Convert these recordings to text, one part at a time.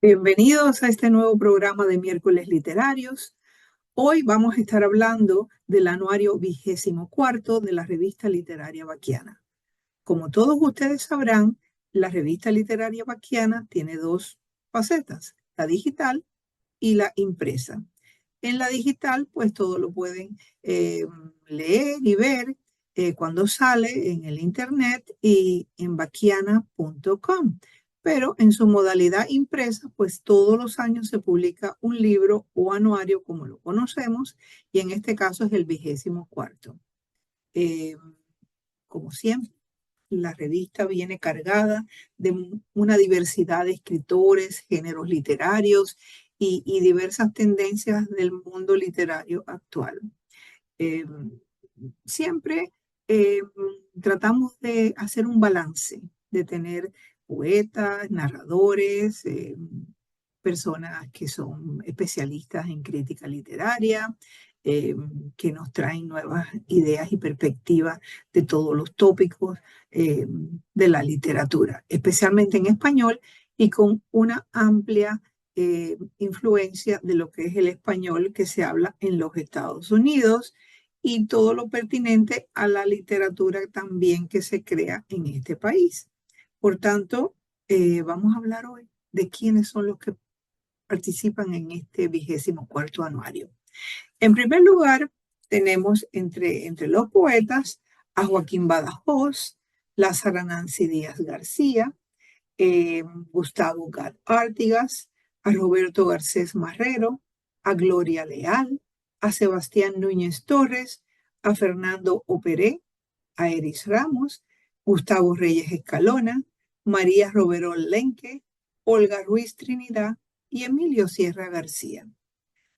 Bienvenidos a este nuevo programa de Miércoles Literarios. Hoy vamos a estar hablando del anuario 24 de la revista literaria Baquiana. Como todos ustedes sabrán, la revista literaria Baquiana tiene dos facetas, la digital y la impresa. En la digital, pues todo lo pueden leer y ver cuando sale en el internet y en baquiana.com. Pero en su modalidad impresa, pues todos los años se publica un libro o anuario como lo conocemos, y en este caso es el 24. Eh, como siempre, la revista viene cargada de una diversidad de escritores, géneros literarios y diversas tendencias del mundo literario actual. Eh, Siempre eh, tratamos de hacer un balance, de tener poetas, narradores, personas que son especialistas en crítica literaria, eh, que nos traen nuevas ideas y perspectivas de todos los tópicos de la literatura, especialmente en español y con una amplia influencia de lo que es el español que se habla en los Estados Unidos y todo lo pertinente a la literatura también que se crea en este país. Por tanto, vamos a hablar hoy de quiénes son los que participan en este 24 anuario. En primer lugar, tenemos entre los poetas a Joaquín Badajoz, Lázara Nancy Díaz García, Gustavo Gat Artigas, a Roberto Garcés Marrero, a Gloria Leal, a Sebastián Núñez Torres, a Fernando Operé, a Eris Ramos, Gustavo Reyes Escalona, María Roberol Lenque, Olga Ruiz Trinidad y Emilio Sierra García.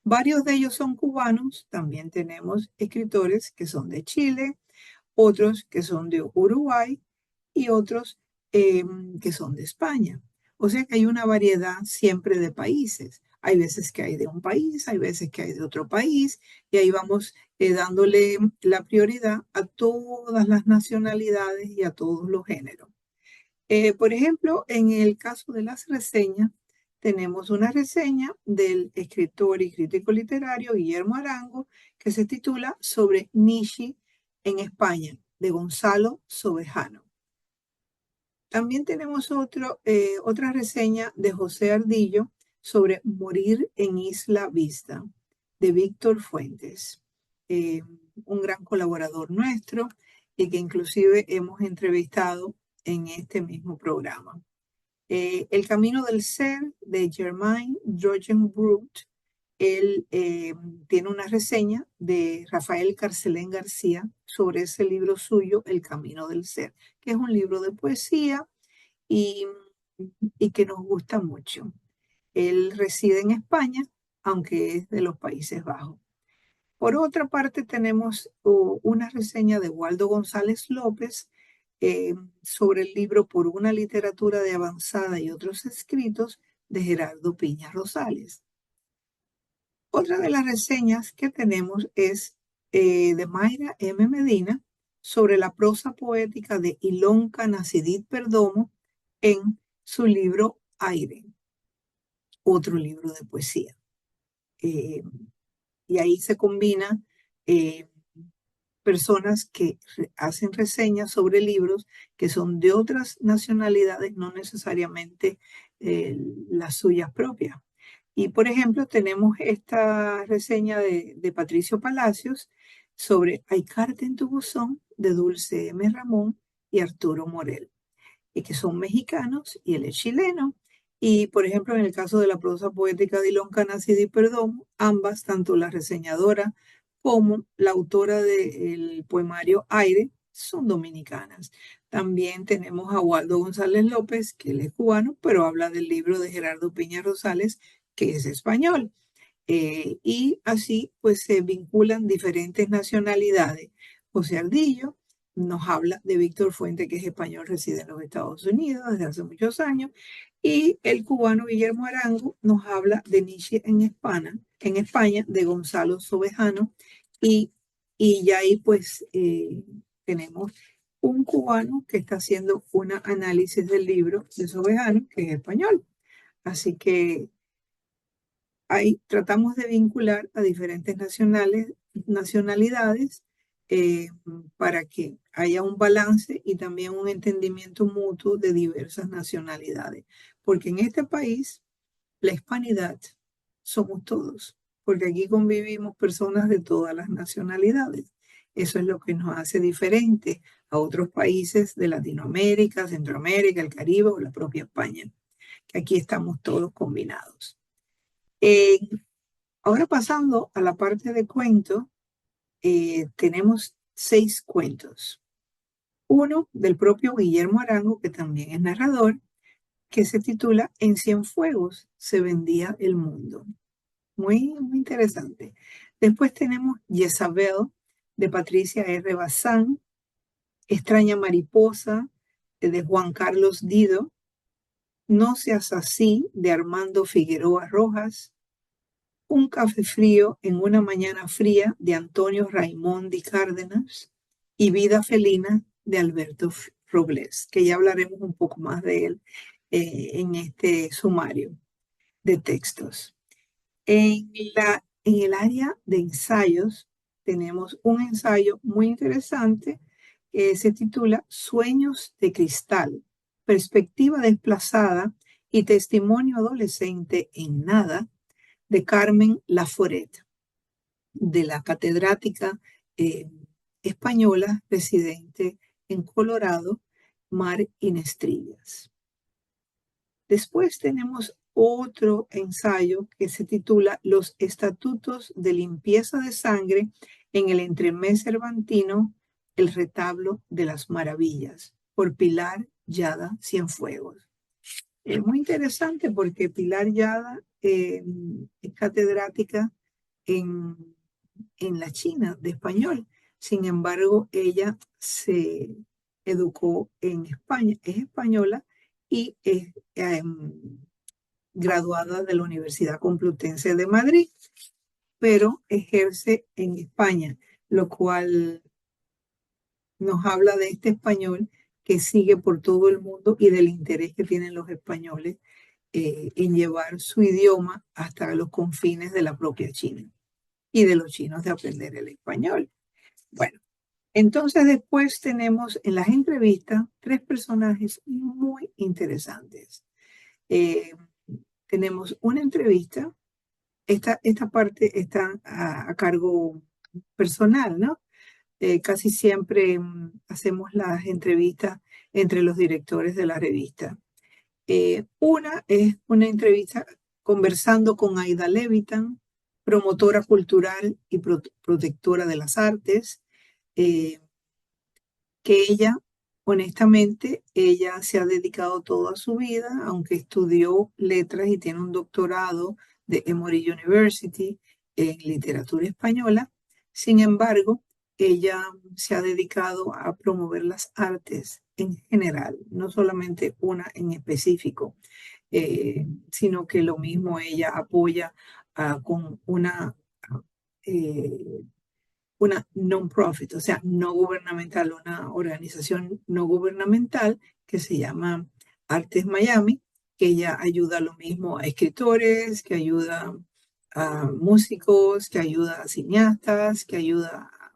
Varios de ellos son cubanos, también tenemos escritores que son de Chile, otros que son de Uruguay y otros que son de España. O sea que hay una variedad siempre de países. Hay veces que hay de un país, hay veces que hay de otro país, y ahí vamos dándole la prioridad a todas las nacionalidades y a todos los géneros. Por ejemplo, en el caso de las reseñas, tenemos una reseña del escritor y crítico literario Guillermo Arango que se titula Sobre Nietzsche en España, de Gonzalo Sobejano. También tenemos otra reseña de José Ardillo sobre Morir en Isla Vista, de Víctor Fuentes, eh, un gran colaborador nuestro y que inclusive hemos entrevistado en este mismo programa. El Camino del Ser, de Germain Drogenbrut. Él tiene una reseña de Rafael Carcelén García sobre ese libro suyo, El Camino del Ser, que es un libro de poesía y, y que nos gusta mucho. Él reside en España, aunque es de los Países Bajos. Por otra parte, tenemos una reseña de Waldo González López sobre el libro Por una literatura de avanzada y otros escritos de Gerardo Piña Rosales. Otra de las reseñas que tenemos es de Mayra M. Medina sobre la prosa poética de Ilonka Nacidit Perdomo en su libro Aire, otro libro de poesía. Y ahí se combina eh, personas que hacen reseñas sobre libros que son de otras nacionalidades, no necesariamente las suyas propias. Y por ejemplo, tenemos esta reseña de Patricio Palacios sobre Hay carta en tu buzón, de Dulce M. Ramón y Arturo Morel, y que son mexicanos y él es chileno. Y por ejemplo, en el caso de la prosa poética de Ilonka Nacidí Perdomo, ambas, tanto la reseñadora como la autora del poemario Aire, son dominicanas. También tenemos a Waldo González López, que él es cubano, pero habla del libro de Gerardo Piña Rosales, que es español. Y así pues se vinculan diferentes nacionalidades. José Ardillo nos habla de Víctor Fuente, que es español, reside en los Estados Unidos desde hace muchos años, y el cubano Guillermo Arango nos habla de Nietzsche en España, de Gonzalo Sobejano, y, y ya ahí pues tenemos un cubano que está haciendo un análisis del libro de Sobejano, que es español. Así que ahí tratamos de vincular a diferentes nacionalidades eh, para que haya un balance y también un entendimiento mutuo de diversas nacionalidades. Porque en este país, la hispanidad somos todos, porque aquí convivimos personas de todas las nacionalidades. Eso es lo que nos hace diferente a otros países de Latinoamérica, Centroamérica, el Caribe o la propia España, que aquí estamos todos combinados. Eh, Ahora pasando a la parte de cuentos, tenemos 6 cuentos. Uno del propio Guillermo Arango, que también es narrador, que se titula En Cienfuegos se vendía el mundo. Muy interesante. Después tenemos Jezabel, de Patricia R. Bazán, Extraña Mariposa, de Juan Carlos Dido, No seas así, de Armando Figueroa Rojas, Un café frío en una mañana fría, de Antonio Raimondi Cárdenas, y Vida felina, de Alberto Robles, que ya hablaremos un poco más de él en este sumario de textos. En el área de ensayos tenemos un ensayo muy interesante que se titula Sueños de cristal, perspectiva desplazada y testimonio adolescente en nada, de Carmen Laforet, de la catedrática eh, española residente en Colorado, Mar Inestrillas. Después tenemos otro ensayo que se titula Los Estatutos de Limpieza de Sangre en el Entremés Cervantino, el Retablo de las Maravillas, por Pilar Yada Cienfuegos. Es muy interesante porque Pilar Yada es catedrática en, en la China de español. Sin embargo, ella se educó en España, es española y es graduada de la Universidad Complutense de Madrid, pero ejerce en España, lo cual nos habla de este español que sigue por todo el mundo y del interés que tienen los españoles en llevar su idioma hasta los confines de la propia China y de los chinos de aprender el español. Bueno, entonces después tenemos en las entrevistas 3 personajes muy interesantes. Tenemos una entrevista, esta parte está a cargo personal, ¿no? Casi siempre hacemos las entrevistas entre los directores de la revista. Una es una entrevista conversando con Aida Levitan, promotora cultural y protectora de las artes, eh, que ella, honestamente, ella se ha dedicado toda su vida, aunque estudió letras y tiene un doctorado de Emory University en literatura española. Sin embargo, ella se ha dedicado a promover las artes en general, no solamente una en específico, sino que lo mismo ella apoya con eh, una non-profit, o sea, no gubernamental, una organización no gubernamental que se llama Artes Miami, que ella ayuda lo mismo a escritores, que ayuda a músicos, que ayuda a cineastas, que ayuda a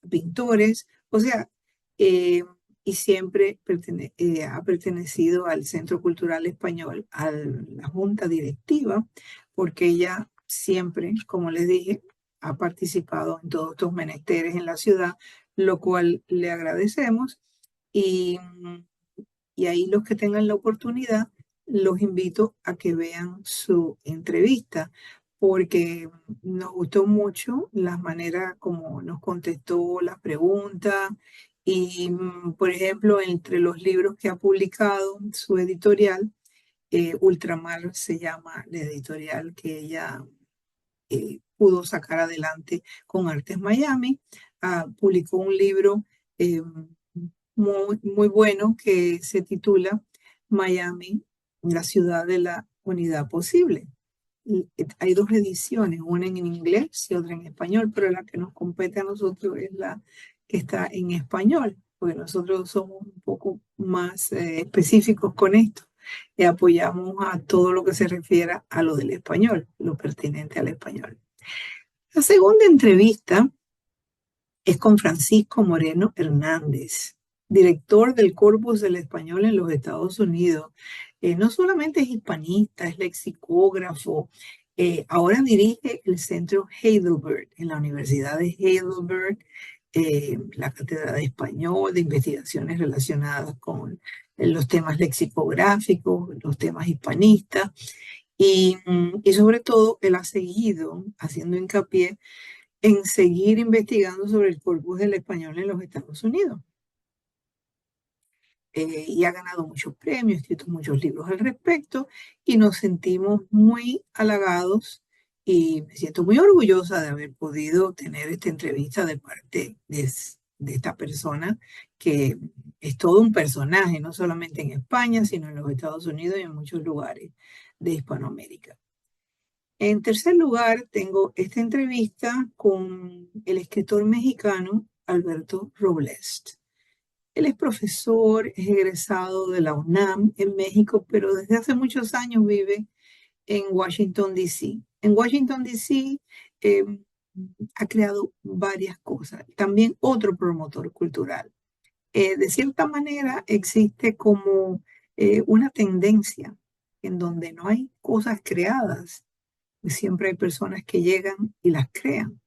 pintores, o sea, eh, y siempre ha pertenecido al Centro Cultural Español, a la junta directiva, porque ella siempre, como les dije, ha participado en todos estos menesteres en la ciudad, lo cual le agradecemos. Y, y ahí los que tengan la oportunidad, los invito a que vean su entrevista, porque nos gustó mucho la manera como nos contestó las preguntas. Y, por ejemplo, entre los libros que ha publicado, su editorial, Ultramar se llama la editorial que ella pudo sacar adelante con Artes Miami. Publicó un libro muy bueno que se titula Miami, la ciudad de la unidad posible. Hay 2 ediciones, una en inglés y otra en español, pero la que nos compete a nosotros es la que está en español, porque nosotros somos un poco más específicos con esto. apoyamos a todo lo que se refiera a lo del español, lo pertinente al español. La segunda entrevista es con Francisco Moreno Hernández, director del Corpus del Español en los Estados Unidos. No solamente es hispanista, es lexicógrafo, ahora dirige el Centro Heidelberg en la Universidad de Heidelberg, la Cátedra de Español, de investigaciones relacionadas con los temas lexicográficos, los temas hispanistas, y sobre todo él ha seguido haciendo hincapié en seguir investigando sobre el corpus del español en los Estados Unidos. Y ha ganado muchos premios, escrito muchos libros al respecto, y nos sentimos muy halagados y me siento muy orgullosa de haber podido tener esta entrevista de parte de esta persona que es todo un personaje, no solamente en España, sino en los Estados Unidos y en muchos lugares de Hispanoamérica. En tercer lugar, tengo esta entrevista con el escritor mexicano Alberto Robles. Él es profesor, es egresado de la UNAM en México, pero desde hace muchos años vive en Washington, D.C. En Washington, D.C. Ha creado varias cosas. También otro promotor cultural. De cierta manera existe como una tendencia en donde no hay cosas creadas. Siempre hay personas que llegan y las crean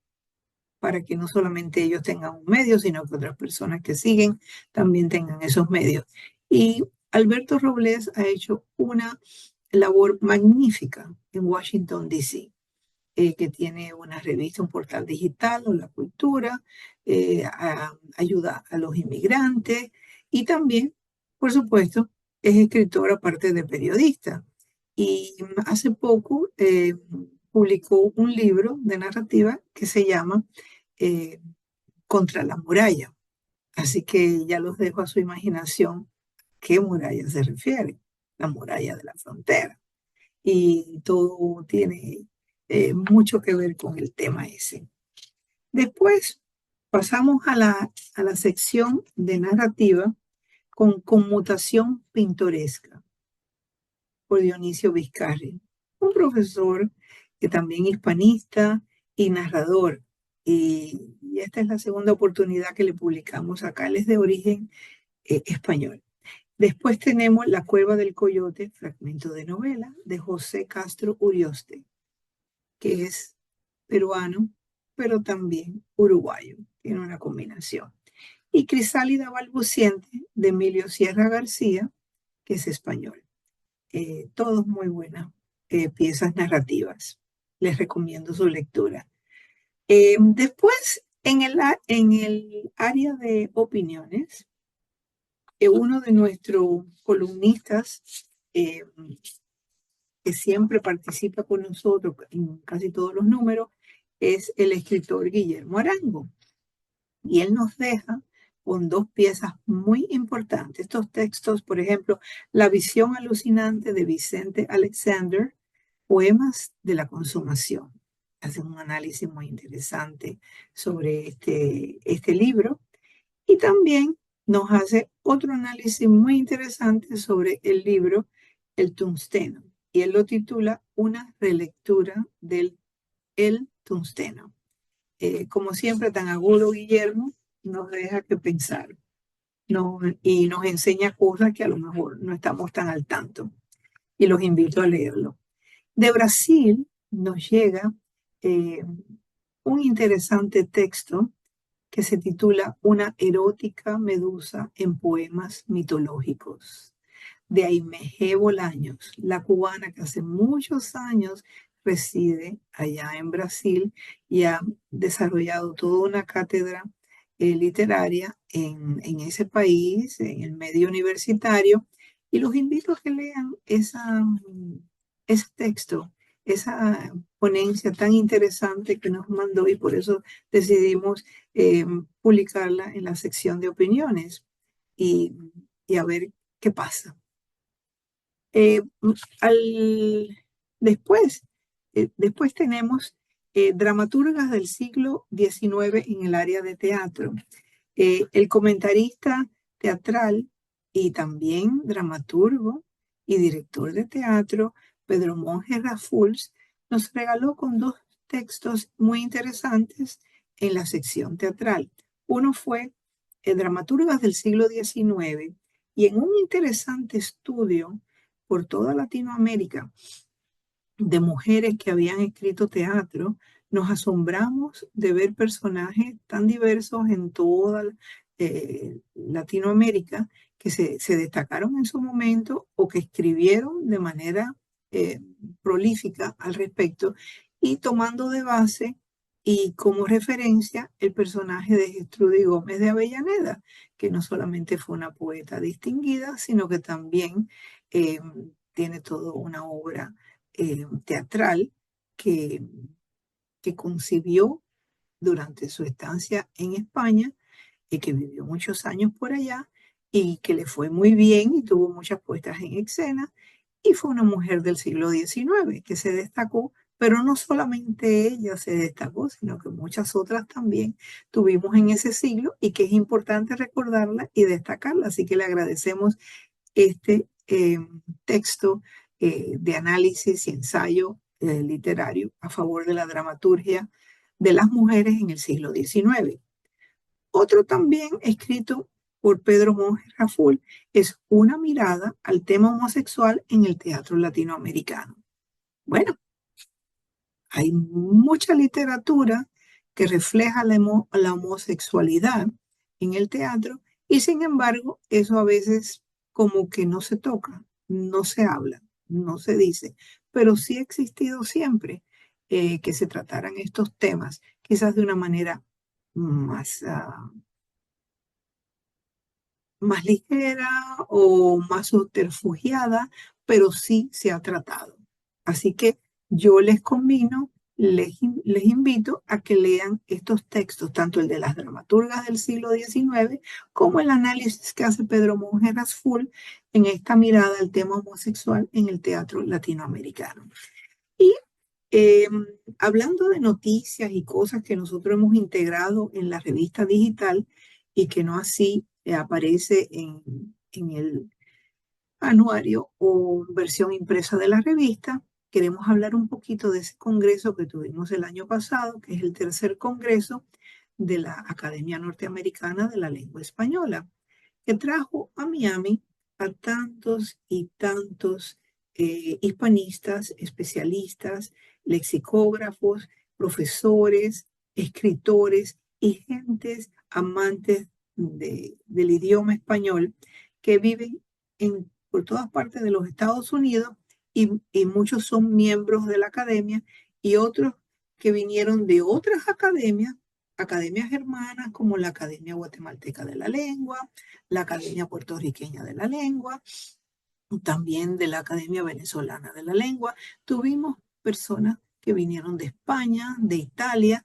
para que no solamente ellos tengan un medio, sino que otras personas que siguen también tengan esos medios. Y Alberto Robles ha hecho una labor magnífica en Washington, D.C., que tiene una revista, un portal digital, o la cultura, ayuda a los inmigrantes y también, por supuesto, es escritor aparte de periodista. Y hace poco publicó un libro de narrativa que se llama Contra la muralla. Así que ya los dejo a su imaginación qué muralla se refiere, la muralla de la frontera. Y todo tiene mucho que ver con el tema ese. Después pasamos a la sección de narrativa con conmutación pintoresca por Dionisio Vizcarri, un profesor que también hispanista y narrador. Y esta es la segunda oportunidad que le publicamos acá. Él es de origen español. Después tenemos La Cueva del Coyote, fragmento de novela de José Castro Urioste, que es peruano, pero también uruguayo. Tiene una combinación. Y Crisálida Balbuciente de Emilio Sierra García, que es español. Todos muy buenas piezas narrativas. Les recomiendo su lectura. Después, en el área de opiniones, uno de nuestros columnistas que siempre participa con nosotros en casi todos los números es el escritor Guillermo Arango. Y él nos deja con dos piezas muy importantes. Estos textos, por ejemplo, La visión alucinante de Vicente Alexander, Poemas de la consumación. Hace un análisis muy interesante sobre este libro. Y también nos hace otro análisis muy interesante sobre el libro El tungsteno. Y él lo titula Una relectura del El tungsteno. Como siempre, tan agudo Guillermo, nos deja que pensar y nos enseña cosas que a lo mejor no estamos tan al tanto. Y los invito a leerlo. De Brasil nos llega un interesante texto que se titula Una erótica medusa en poemas mitológicos, de Aimee Bolaños, la cubana que hace muchos años reside allá en Brasil y ha desarrollado toda una cátedra literaria en ese país, en el medio universitario, y los invito a que lean ese texto, esa ponencia tan interesante que nos mandó, y por eso decidimos publicarla en la sección de opiniones y a ver qué pasa. Eh, después, después tenemos dramaturgas del siglo XIX en el área de teatro. El comentarista teatral y también dramaturgo y director de teatro, Pedro Monge Raffuls, nos regaló con dos textos muy interesantes en la sección teatral. Uno fue Dramaturgas del siglo XIX, y en un interesante estudio por toda Latinoamérica de mujeres que habían escrito teatro, nos asombramos de ver personajes tan diversos en toda Latinoamérica que se destacaron en su momento o que escribieron de manera eh, prolífica al respecto, y tomando de base y como referencia el personaje de Gertrudis Gómez de Avellaneda, que no solamente fue una poeta distinguida, sino que también tiene toda una obra teatral que, que concibió durante su estancia en España, y que vivió muchos años por allá y que le fue muy bien y tuvo muchas puestas en escena, y fue una mujer del siglo XIX que se destacó, pero no solamente ella se destacó, sino que muchas otras también tuvimos en ese siglo y que es importante recordarla y destacarla. Así que le agradecemos este texto de análisis y ensayo literario a favor de la dramaturgia de las mujeres en el siglo XIX. Otro también escrito por Pedro Monge Raful es Una mirada al tema homosexual en el teatro latinoamericano. Bueno, hay mucha literatura que refleja la homosexualidad en el teatro, y sin embargo eso a veces como que no se toca, no se habla, no se dice, pero sí ha existido siempre que se trataran estos temas, quizás de una manera más, más ligera o más subterfugiada, pero sí se ha tratado. Así que yo les convino, les invito a que lean estos textos, tanto el de las dramaturgas del siglo XIX como el análisis que hace Pedro Monge Raful en esta mirada al tema homosexual en el teatro latinoamericano. Y eh, hablando de noticias y cosas que nosotros hemos integrado en la revista digital y que no así aparece en el anuario o versión impresa de la revista, queremos hablar un poquito de ese congreso que tuvimos el año pasado, que es el tercer congreso de la Academia Norteamericana de la Lengua Española, que trajo a Miami a tantos y tantos hispanistas, especialistas, lexicógrafos, profesores, escritores y gentes amantes del idioma español que viven por todas partes de los Estados Unidos, y muchos son miembros de la academia y otros que vinieron de otras academias hermanas como la Academia Guatemalteca de la Lengua, la Academia Puertorriqueña de la Lengua, también de la Academia Venezolana de la Lengua. Tuvimos personas que vinieron de España, de Italia,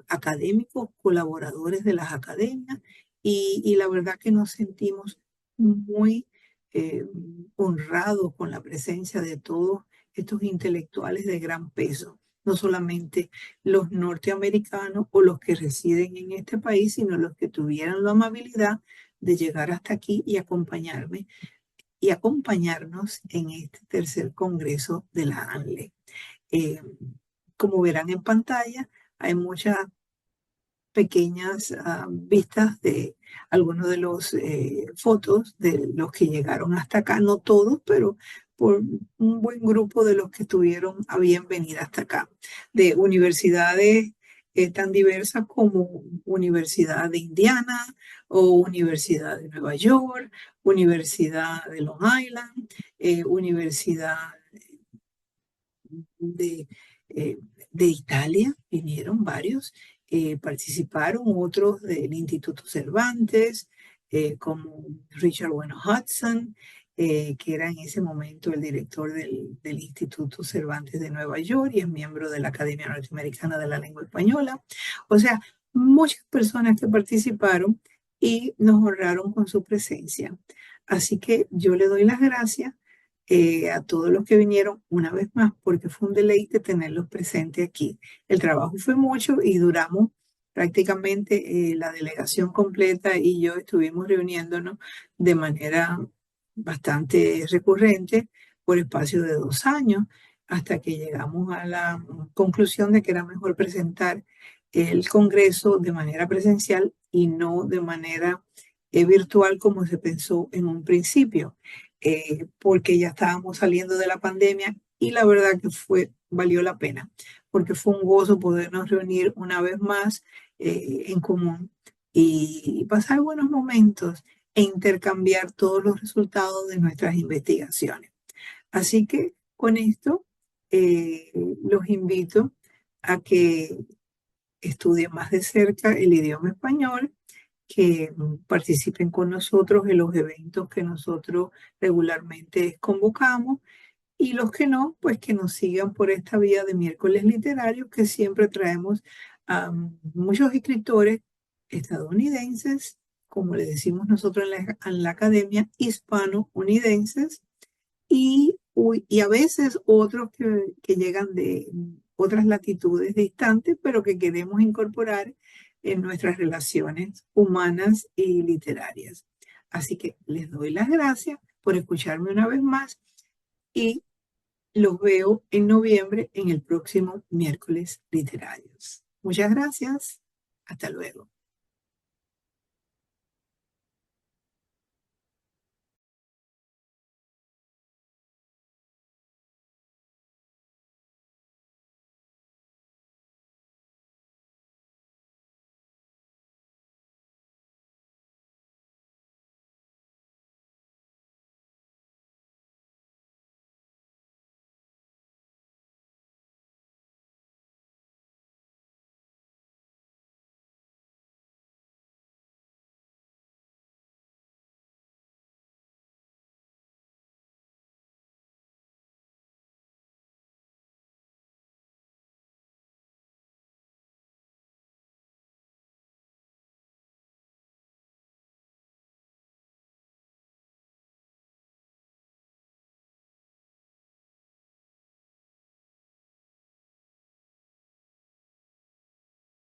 académicos, colaboradores de las academias, y la verdad que nos sentimos muy eh, honrados con la presencia de todos estos intelectuales de gran peso, no solamente los norteamericanos o los que residen en este país, sino los que tuvieran la amabilidad de llegar hasta aquí y acompañarnos en este tercer congreso de la ANLE. Eh, Como verán en pantalla, hay muchas pequeñas vistas de algunos de los fotos de los que llegaron hasta acá, no todos, pero por un buen grupo de los que tuvieron a bien venir hasta acá, de universidades tan diversas como Universidad de Indiana o Universidad de Nueva York, Universidad de Long Island, Universidad de, eh, de Italia, vinieron varios, participaron otros del Instituto Cervantes, como Richard Bueno Hudson, que era en ese momento el director del Instituto Cervantes de Nueva York y es miembro de la Academia Norteamericana de la Lengua Española. O sea, muchas personas que participaron y nos honraron con su presencia. Así que yo le doy las gracias a todos los que vinieron una vez más, porque fue un deleite tenerlos presentes aquí. El trabajo fue mucho y duramos prácticamente la delegación completa y yo estuvimos reuniéndonos de manera bastante recurrente por espacio de 2 años, hasta que llegamos a la conclusión de que era mejor presentar el Congreso de manera presencial y no de manera virtual como se pensó en un principio, porque ya estábamos saliendo de la pandemia y la verdad que valió la pena, porque fue un gozo podernos reunir una vez más en común y pasar buenos momentos e intercambiar todos los resultados de nuestras investigaciones. Así que con esto los invito a que estudien más de cerca el idioma español, que participen con nosotros en los eventos que nosotros regularmente convocamos y los que no, pues que nos sigan por esta vía de miércoles literarios que siempre traemos a muchos escritores estadounidenses, como le decimos nosotros en la academia, hispano-unidenses y a veces otros que llegan de otras latitudes distantes, pero que queremos incorporar en nuestras relaciones humanas y literarias. Así que les doy las gracias por escucharme una vez más y los veo en noviembre en el próximo miércoles literarios. Muchas gracias. Hasta luego.